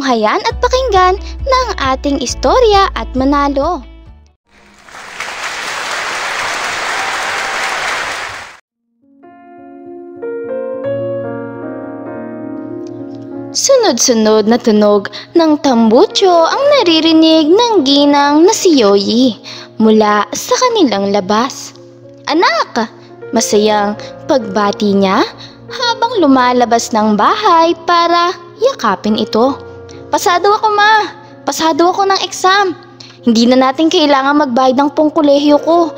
tunghayan at pakinggan ng ating istorya at manalo. Sunod-sunod na tunog ng tambutso ang naririnig ng ginang na si Yoyi mula sa kanilang labas. "Anak!" Masayang pagbati niya habang lumalabas ng bahay para yakapin ito. "Pasado ako, ma! Pasado ako ng exam. Hindi na natin kailangan magbayad ng pangkolehiyo ko.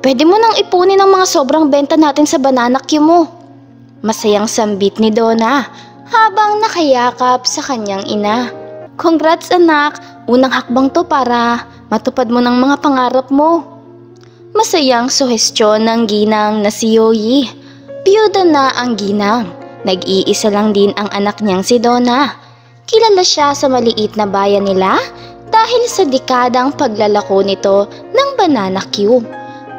Pwede mo nang ipunin ang mga sobrang benta natin sa banana Q mo." Masayang sambit ni Donna habang nakayakap sa kanyang ina. "Congrats anak! Unang hakbang to para matupad mo ng mga pangarap mo." Masayang suhestyon ng ginang na si Yoyi. Biyuda na ang ginang. Nag-iisa lang din ang anak niyang si Donna. Kilala siya sa maliit na bayan nila dahil sa dekadang paglalako nito ng banana Q.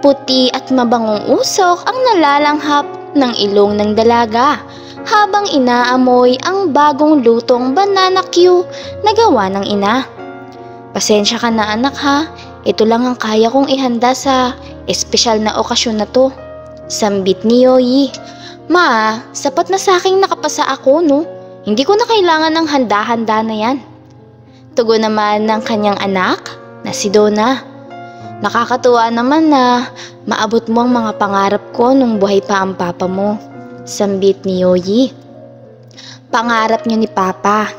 Puti at mabangong usok ang nalalanghap ng ilong ng dalaga habang inaamoy ang bagong lutong banana Q na gawa ng ina. "Pasensya ka na anak ha, ito lang ang kaya kong ihanda sa espesyal na okasyon na to," sambit ni Yoyi. "Ma, sapat na sa aking nakapasa ako no, hindi ko na kailangan ng handa-handa na yan," tugon naman ng kanyang anak na si Donna. "Nakakatuwa naman na maabot mo ang mga pangarap ko nung buhay pa ang papa mo," sambit ni Yoyi. "Pangarap niyo ni Papa,"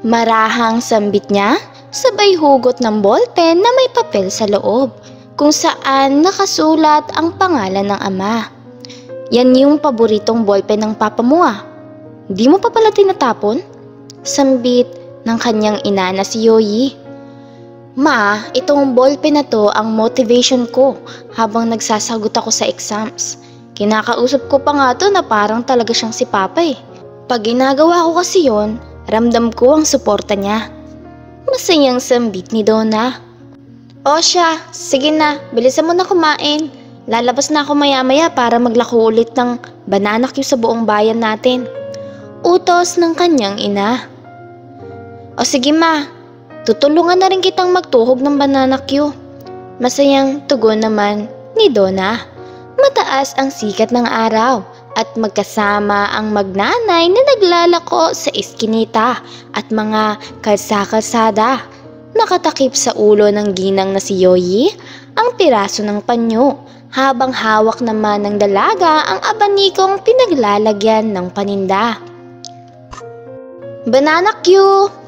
marahang sambit niya sabay hugot ng ballpen na may papel sa loob kung saan nakasulat ang pangalan ng ama. "Yan yung paboritong ballpen ng papa mo ah. Di mo pa pala tinatapon?" sambit ng kanyang ina na si Yoyi. "Ma, itong ballpen na to ang motivation ko habang nagsasagot ako sa exams. Kinakausap ko pa nga to na parang talaga siyang si Papa eh. Pag ginagawa ko kasi yon, ramdam ko ang suporta niya." Masayang sambit ni Donna. "O siya, sige na, bilisan mo na kumain. Lalabas na ako maya-maya para maglako ulit ng banana Q sa buong bayan natin," utos ng kanyang ina. "O sige ma, tutulungan na rin kitang magtuhog ng banana Q," masayang tugon naman ni Donna. Mataas ang sikat ng araw at magkasama ang magnanay na naglalako sa iskinita at mga kalsa-kalsada. Nakatakip sa ulo ng ginang na si Yoyi ang piraso ng panyo habang hawak naman ng dalaga ang abanikong pinaglalagyan ng paninda. "Banana Q!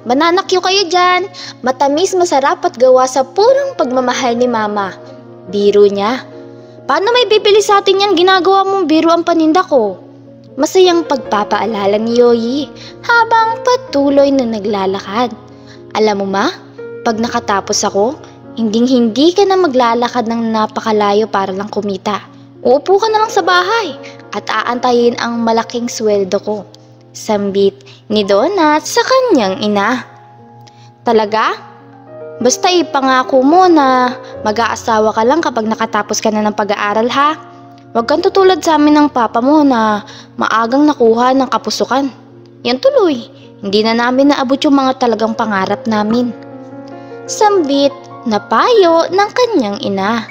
Banana Q kayo dyan! Matamis, masarap at gawa sa purong pagmamahal ni Mama," biro niya. "Paano may bibili sa atin yan, ginagawa mong biro ang paninda ko?" Masayang pagpapaalala ni Yoyi habang patuloy na naglalakad. "Alam mo ma, pag nakatapos ako, hinding-hindi ka na maglalakad ng napakalayo para lang kumita. Uupo ka na lang sa bahay at aantayin ang malaking sweldo ko," sambit ni Donna sa kanyang ina. "Talaga? Basta ipangako mo na mag-aasawa ka lang kapag nakatapos ka na ng pag-aaral ha. Huwag kang tutulad sa amin ng papa mo na maagang nakuha ng kapusukan. Yan tuloy, hindi na namin naabot yung mga talagang pangarap namin," sambit na payo ng kanyang ina.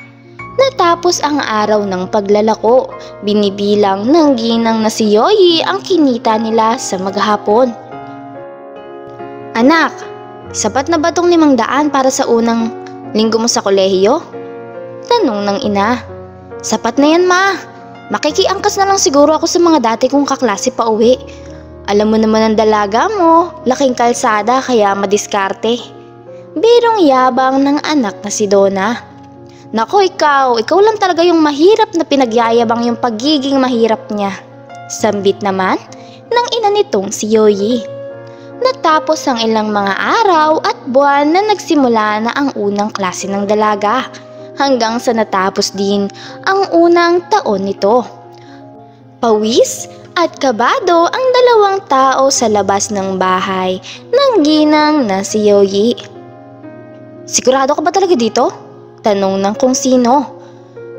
Natapos ang araw ng paglalako, binibilang ng ginang na si Yoyi ang kinita nila sa maghapon. "Anak, sapat na ba tong 500 para sa unang linggo mo sa kolehiyo?" tanong ng ina. "Sapat na yan ma, makikiangkas na lang siguro ako sa mga dati kong kaklase pa uwi. Alam mo naman ang dalaga mo, laking kalsada kaya madiskarte," birong yabang ng anak na si Donna. "Nako ikaw lang talaga yung mahirap na pinagyayabang yung pagiging mahirap niya," sambit naman ng ina nitong si Yoyi. Natapos ang ilang mga araw at buwan na nagsimula na ang unang klase ng dalaga hanggang sa natapos din ang unang taon nito. Pawis at kabado ang dalawang tao sa labas ng bahay ng ginang na si Yoyi. "Sigurado ka ba talaga dito?" tanong ng kung sino.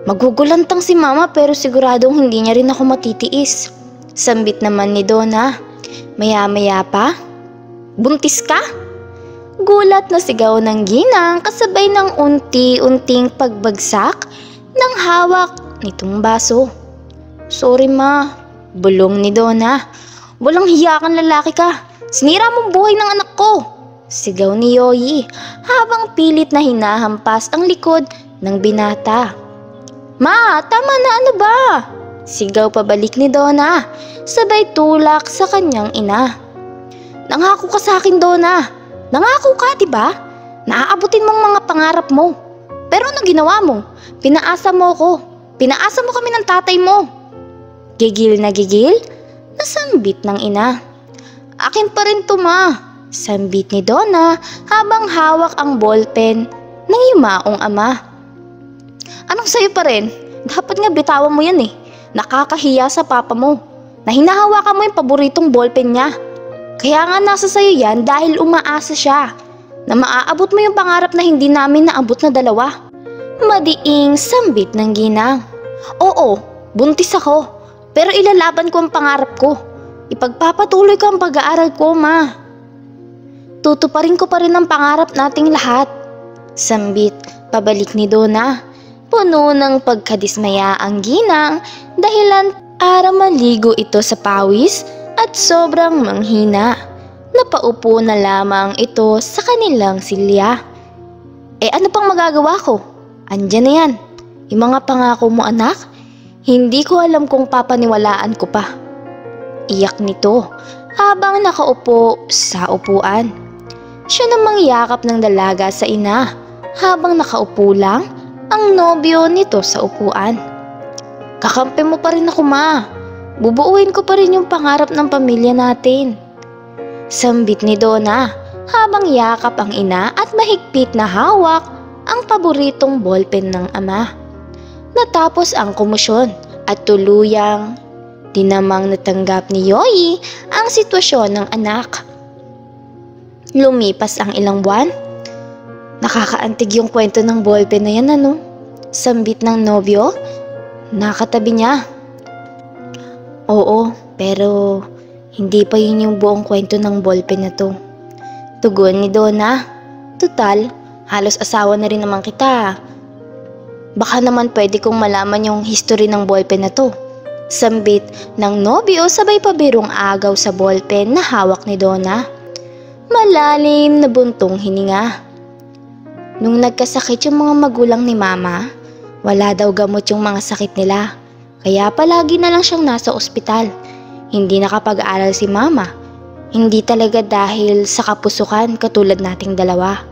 "Magugulantang si Mama pero siguradong hindi niya rin ako matitiis," sambit naman ni Donna. Maya-maya pa, "Buntis ka?" Gulat na sigaw ng ginang kasabay ng unti-unting pagbagsak ng hawak nitong baso. "Sorry ma," bulong ni Donna. "Walang hiya kang lalaki ka. Sinira mong buhay ng anak ko," sigaw ni Yoyi habang pilit na hinahampas ang likod ng binata. "Ma, tama na, ano ba?" sigaw pabalik ni Donna sabay tulak sa kanyang ina. "Nangako ka sa akin, Donna. Nangako ka, diba? Naaabutin mong mga pangarap mo. Pero ano ginawa mo? Pinaasa mo ko. Pinaasa mo kami ng tatay mo." Gigil na sambit ng ina. "Akin pa rin to, ma," sambit ni Donna habang hawak ang ballpen ng yumaong ama. "Anong sayo pa rin? Dapat nga bitawan mo yan eh. Nakakahiya sa papa mo na hinahawakan mo yung paboritong ballpen niya. Kaya nga nasa sayo yan dahil umaasa siya na maaabot mo yung pangarap na hindi namin naabot na dalawa." Madiing sambit ng ginang. "Oo, buntis ako. Pero ilalaban ko ang pangarap ko. Ipagpapatuloy ko ang pag-aaral ko, ma. Tutuparin ko pa rin ang pangarap nating lahat," sambit pabalik ni Donna. Puno ng pagkadismaya ang ginang dahilan para maligo ito sa pawis at sobrang manghina. Napaupo na lamang ito sa kanilang silya. Ano pang magagawa ko? Andyan na yan. Yung mga pangako mo, anak, hindi ko alam kung papaniwalaan ko pa. Iyak nito habang nakaupo sa upuan. Siya namang yakap ng dalaga sa ina habang nakaupo lang ang nobyo nito sa upuan. "Kakampi mo pa rin ako, ma. Bubuuin ko pa rin yung pangarap ng pamilya natin," sambit ni Donna habang yakap ang ina at mahigpit na hawak ang paboritong ballpen ng ama. Natapos ang komosyon at tuluyang dinamang natanggap ni Yoyi ang sitwasyon ng anak. Lumipas ang ilang buwan. "Nakakaantig yung kwento ng ballpen na yan, ano?" sambit ng nobyo. Nakatabi niya. "Oo, pero hindi pa yun yung buong kwento ng ballpen na to," tugon ni Donna. "Tutal, halos asawa na rin naman kita. Baka naman pwede kong malaman yung history ng ballpen na to," sambit ng nobyo sabay pabirong agaw sa ballpen na hawak ni Donna. Malalim na buntong hininga. Nung nagkasakit yung mga magulang ni mama, wala daw gamot yung mga sakit nila. Kaya palagi na lang siyang nasa ospital. Hindi nakapag-aral si mama. Hindi talaga dahil sa kapusukan katulad nating dalawa.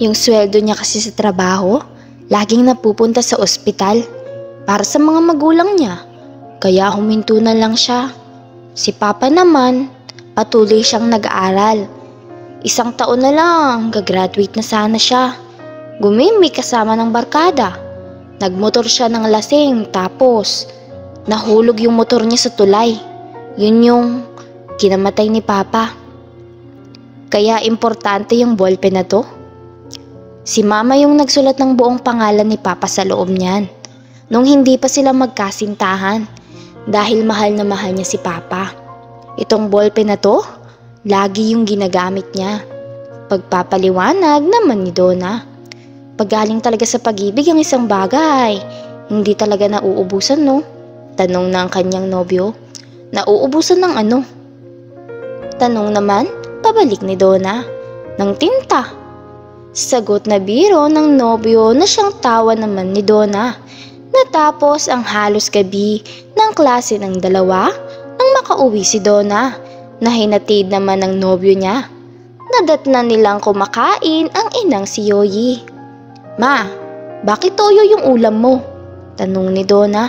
Yung sweldo niya kasi sa trabaho, laging napupunta sa ospital para sa mga magulang niya. Kaya huminto na lang siya. Si papa naman, patuloy siyang nag-aaral. 1 taon na lang, gagraduate na sana siya. Gumimik kasama ng barkada. Nagmotor siya ng lasing tapos nahulog yung motor niya sa tulay. Yun yung kinamatay ni Papa. Kaya importante yung ballpen na to. Si Mama yung nagsulat ng buong pangalan ni Papa sa loob niyan nung hindi pa sila magkasintahan dahil mahal na mahal niya si Papa. Itong ballpen na to, lagi yung ginagamit niya. Pagpapaliwanag naman ni Donna. Paggaling talaga sa pag-ibig ang isang bagay, hindi talaga nauubusan, no? Tanong ng kanyang nobyo. Nauubusan ng ano? Tanong naman, pabalik ni Donna. Ng tinta. Sagot na biro ng nobyo na siyang tawa naman ni Donna. Natapos ang halos gabi ng klase ng dalawa nang makauwi si Donna na hinatid naman ng nobyo niya. Nadatnan nilang kumakain ang inang si Yoyi. Ma, bakit toyo yung ulam mo? Tanong ni Donna.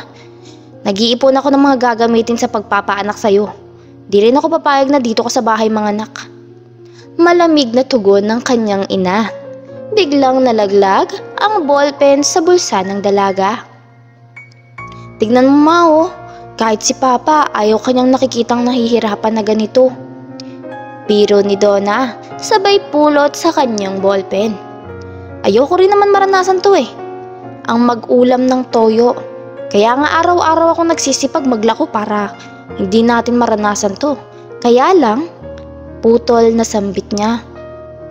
Nag-iipon ako ng mga gagamitin sa pagpapaanak sa'yo. Di rin ako papayag na dito ka sa bahay mga anak. Malamig na tugon ng kanyang ina. Biglang nalaglag ang ballpen sa bulsa ng dalaga. Tignan mo ma oh, kahit si Papa ayaw kanyang nakikitang nahihirapan na ganito. Biro ni Donna sabay pulot sa kanyang ballpen. Ayoko rin naman maranasan to eh. Ang mag-ulam ng toyo. Kaya nga araw-araw ako nagsisipag maglako para hindi natin maranasan to. Kaya lang, putol na sambit niya.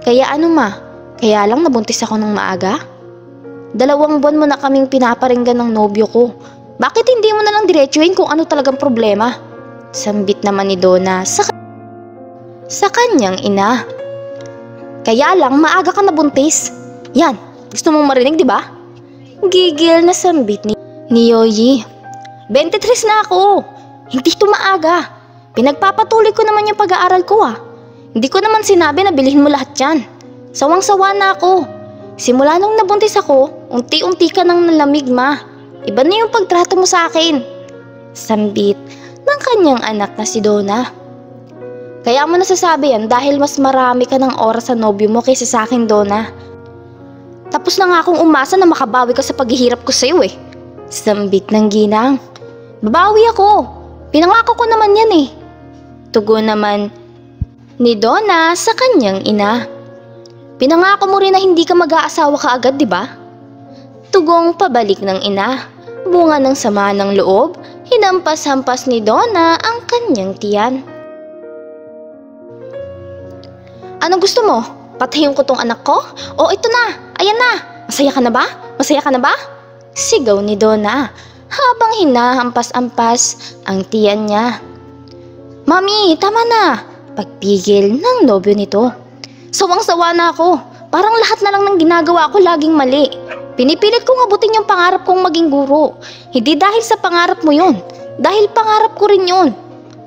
Kaya ano ma? Kaya lang nabuntis ako ng maaga? 2 buwan mo na kaming pinaparinggan ng nobyo ko. Bakit hindi mo na lang diretsuhin kung ano talagang problema? Sambit naman ni Donna sa kanyang ina. Kaya lang maaga ka nabuntis. Yan, gusto mong marinig di ba? Gigil na sambit ni Yoyi. 23 na ako. Hindi ito maaga. Pinagpapatuloy ko naman yung pag-aaral ko ah. Hindi ko naman sinabi na bilhin mo lahat yan. Sawang-sawa na ako. Simula nung nabuntis ako, unti-unti ka nang nalamig ma. Iba na yung pagtrato mo sa akin. Sambit ng kanyang anak na si Donna. Kaya mo nasasabi yan dahil mas marami ka ng oras sa nobyo mo kaysa sa akin, Donna. Tapos na nga akong umasa na makabawi ka sa paghihirap ko sa'yo eh. Sambit ng ginang. Babawi ako. Pinangako ko naman yan eh. Tugon naman ni Donna sa kanyang ina. Pinangako mo rin na hindi ka mag-aasawa kaagad, di ba? Tugong pabalik ng ina. Bunga ng sama ng loob, hinampas-hampas ni Donna ang kanyang tiyan. Anong gusto mo? Patayin ko tong anak ko? O ito na, ayan na. Masaya ka na ba? Masaya ka na ba? Sigaw ni Donna habang hinahampas-ampas ang tiyan niya. Mami, tama na. Pagpigil ng nobyo nito. Sawang-sawa na ako. Parang lahat na lang ng ginagawa ko laging mali. Pinipilit kong abutin yung pangarap kong maging guro. Hindi dahil sa pangarap mo yun. Dahil pangarap ko rin yun.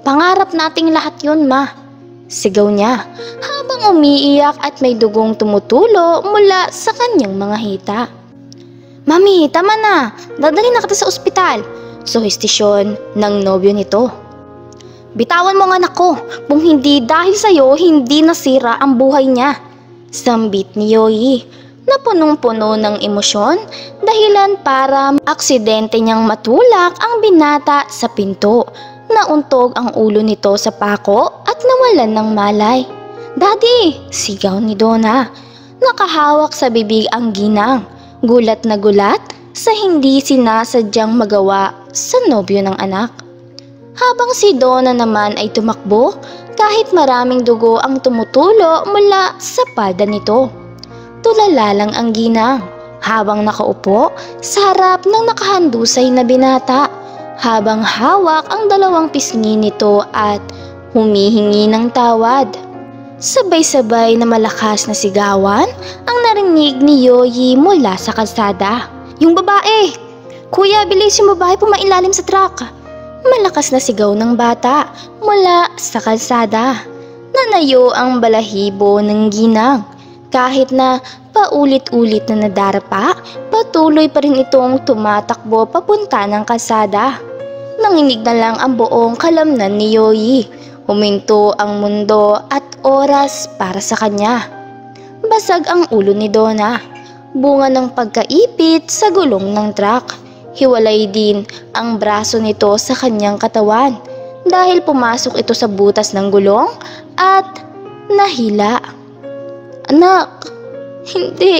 Pangarap nating lahat yun, ma. Sigaw niya habang umiiyak at may dugong tumutulo mula sa kanyang mga hita. Mami, tama na. Dadalhin na kita sa ospital. Suhestisyon ng nobyo nito. Bitawan mo ang anak ko. Kung hindi dahil sa'yo, hindi nasira ang buhay niya. Sambit ni Yoyi na punong-puno ng emosyon dahilan para aksidente niyang matulak ang binata sa pinto. Nauntog ang ulo nito sa pako at nawalan ng malay. Daddy! Sigaw ni Donna. Nakahawak sa bibig ang ginang. Gulat na gulat sa hindi sinasadyang magawa sa nobyo ng anak. Habang si Donna naman ay tumakbo kahit maraming dugo ang tumutulo mula sa palda nito. Tulala lang ang ginang habang nakaupo sa harap ng nakahandusay na binata habang hawak ang 2 pisngi nito at humihingi ng tawad. Sabay-sabay na malakas na sigawan ang narinig ni Yoyi mula sa kalsada. Yung babae! Kuya, bilis yung babae pumailalim sa truck! Malakas na sigaw ng bata mula sa kalsada. Nanayo ang balahibo ng ginang. Kahit na paulit-ulit na nadarapa, patuloy pa rin itong tumatakbo papunta ng kalsada. Nanginig na lang ang buong kalamnan ni Yoyi. Huminto ang mundo at oras para sa kanya. Basag ang ulo ni Donna. Bunga ng pagkaipit sa gulong ng truck. Hiwalay din ang braso nito sa kanyang katawan dahil pumasok ito sa butas ng gulong at nahila. Anak, hindi.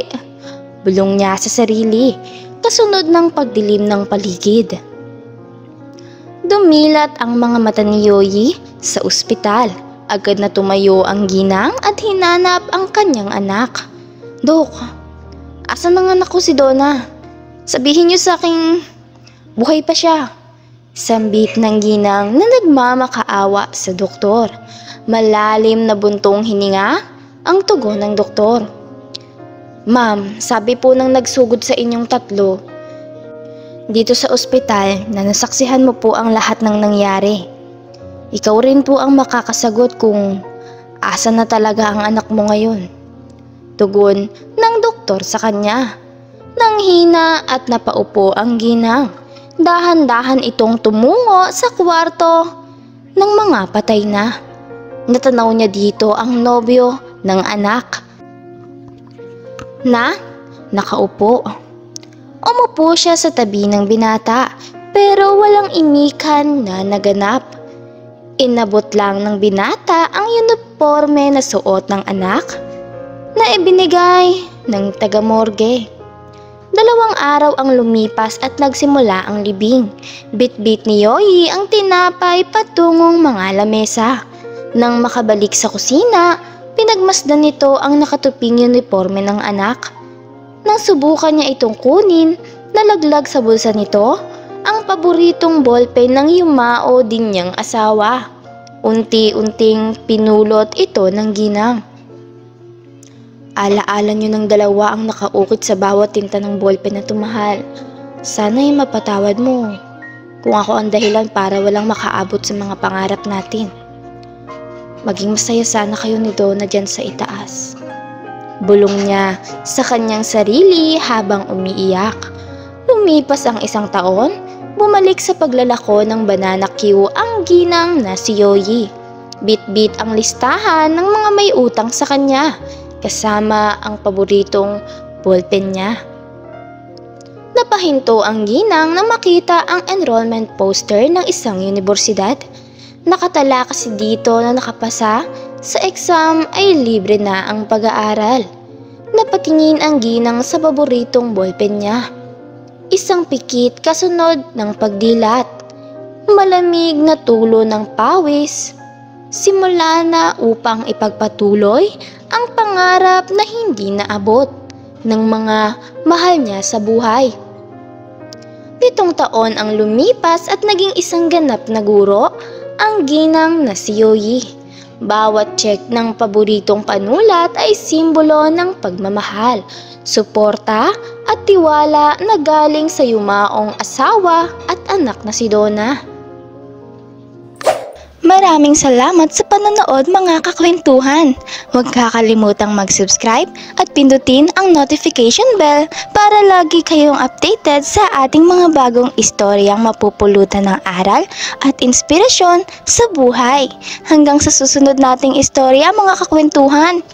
Bulong niya sa sarili, kasunod ng pagdilim ng paligid. Dumilat ang mga mata ni Yoyi sa ospital. Agad na tumayo ang ginang at hinanap ang kanyang anak. Dok, asan ang anak ko si Donna? Sabihin niyo sa aking buhay pa siya. Sambit ng ginang na nagmamakaawa sa doktor. Malalim na buntong hininga ang tugon ng doktor. Ma'am, sabi po ng nagsugod sa inyong 3 dito sa ospital na nasaksihan mo po ang lahat ng nangyari. Ikaw rin po ang makakasagot kung asan na talaga ang anak mo ngayon. Tugon ng doktor sa kanya. Nang hina at napaupo ang ginang, dahan-dahan itong tumungo sa kwarto ng mga patay na. Natanaw niya dito ang nobyo ng anak na nakaupo. Umupo siya sa tabi ng binata pero walang imikan na naganap. Inabot lang ng binata ang uniforme na suot ng anak na ibinigay ng taga-morgue. 2 araw ang lumipas at nagsimula ang libing. Bit-bit ni Yoyi ang tinapay patungong mga lamesa. Nang makabalik sa kusina, Pinagmasdan nito ang nakatuping uniforme ng anak. Nang subukan niya itong kunin, nalaglag sa bulsa nito ang paboritong ballpen ng yumao din niyang asawa. Unti-unting pinulot ito ng ginang. Alaala niyo ng dalawa ang nakaukit sa bawat tinta ng ballpen na tumahal. Sana'y mapatawad mo kung ako ang dahilan para walang makaabot sa mga pangarap natin. Maging masaya sana kayo ni Donna dyan sa itaas. Bulong niya sa kanyang sarili habang umiiyak. Lumipas ang 1 taon, bumalik sa paglalako ng Banana Q ang ginang na si Yoyi. Bit-bit ang listahan ng mga may utang sa kanya, kasama ang paboritong ballpen niya. Napahinto ang ginang na makita ang enrollment poster ng isang universidad. Nakatala kasi dito na nakapasa sa exam ay libre na ang pag-aaral. Napatingin ang ginang sa paboritong ballpen niya. Isang pikit kasunod ng pagdilat. Malamig na tulo ng pawis. Simula na upang ipagpatuloy ang pangarap na hindi naabot ng mga mahal niya sa buhay. 7 taon ang lumipas at naging isang ganap na guro ang ginang na si Yoyi. Bawat check ng paboritong panulat ay simbolo ng pagmamahal, suporta at tiwala na galing sa yumaong asawa at anak na si Donna. Maraming salamat sa panonood mga kakwentuhan. Huwag kakalimutang mag-subscribe at pindutin ang notification bell para lagi kayong updated sa ating mga bagong istoryang mapupulutan ng aral at inspirasyon sa buhay. Hanggang sa susunod nating istorya mga kakwentuhan.